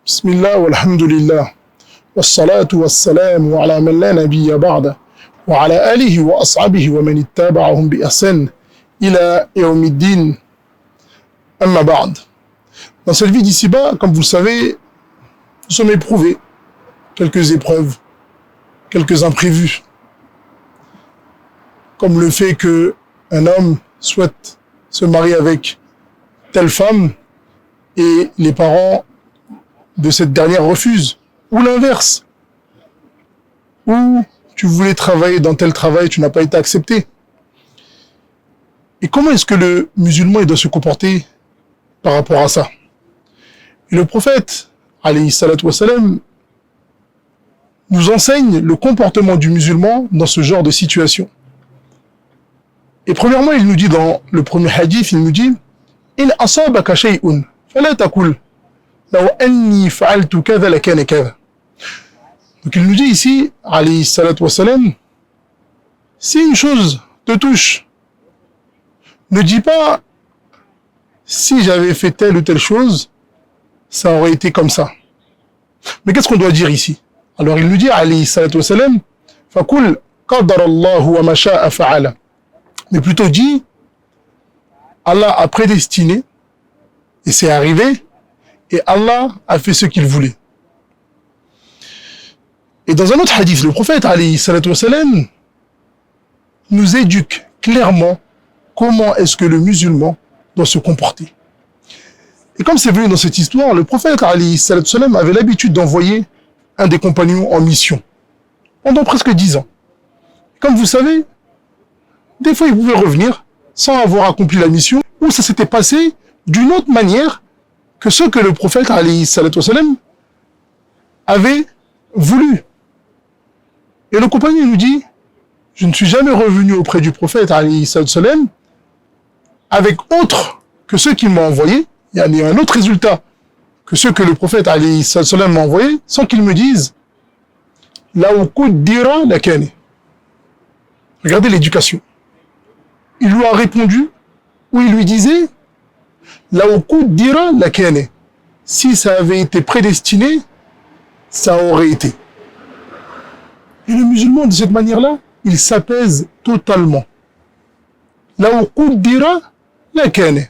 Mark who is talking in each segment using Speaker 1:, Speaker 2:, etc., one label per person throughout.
Speaker 1: بسم الله والحمد لله والصلاة والسلام على من لا نبي بعده وعلى آله وأصحابه ومن اتبعهم بإحسان إلى يوم الدين أما بعد. Dans cette vie d'ici-bas, comme vous le savez, nous sommes éprouvés, quelques épreuves, quelques imprévus, comme le fait que un homme souhaite se marier avec telle femme et les parents de cette dernière refusent, ou l'inverse, ou tu voulais travailler dans tel travail, tu n'as pas été accepté. Et comment est-ce que le musulman il doit se comporter par rapport à ça? Et le prophète, alayhi salatu wassalam, nous enseigne le comportement du musulman dans ce genre de situation. Et premièrement, il nous dit dans le premier hadith, il nous dit « In asabaka shay'un, fala taqul law anni fa'altu kadha lakana kadha » Donc il nous dit ici, alayhi salatu wassalam, si une chose te touche, ne dis pas si j'avais fait telle ou telle chose, ça aurait été comme ça. Mais qu'est-ce qu'on doit dire ici? Alors il nous dit, alayhi salatu wassalam, faqul qadara Allahu wa ma sha'a fa'ala. Mais plutôt dit, Allah a prédestiné, et c'est arrivé, et Allah a fait ce qu'il voulait. Et dans un autre hadith, le prophète, alayhi salatu wassalam, nous éduque clairement comment est-ce que le musulman doit se comporter. Et comme c'est venu dans cette histoire, le prophète, alayhi salatu wassalam, avait l'habitude d'envoyer un des compagnons en mission, pendant presque 10 ans. Comme vous savez, des fois, il pouvait revenir sans avoir accompli la mission, ou ça s'était passé d'une autre manière que ce que le prophète, alayhi salatu wassalam, avait voulu. Et le compagnon nous dit, je ne suis jamais revenu auprès du prophète, alayhi salatu wassalam, avec autre que ceux qu'il m'a envoyé, il y a un autre résultat que ceux que le prophète, alayhi salatu wassalam, m'a envoyé, sans qu'il me dise, la uqaddira lakane. Regardez l'éducation. Il lui a répondu, ou il lui disait, la uqaddira lakane. Si ça avait été prédestiné, ça aurait été. Et le musulman, de cette manière-là, il s'apaise totalement. La uqaddira lakane.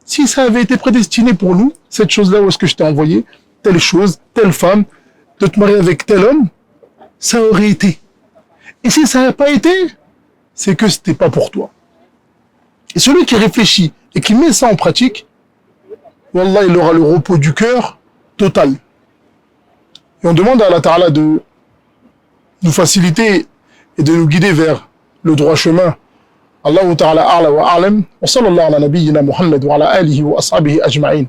Speaker 1: Si ça avait été prédestiné pour nous, cette chose-là, où est-ce que je t'ai envoyé, telle chose, telle femme, de te marier avec tel homme, ça aurait été. Et si ça n'a pas été, c'est que c'était pas pour toi. Et celui qui réfléchit et qui met ça en pratique, wallah, il aura le repos du cœur total. Et on demande à Allah Ta'ala de nous faciliter et de nous guider vers le droit chemin. Allahu Ta'ala a'la wa a'lam wa sallallahu ala nabiyyina Muhammad wa ala alihi wa ashabihi ajma'in.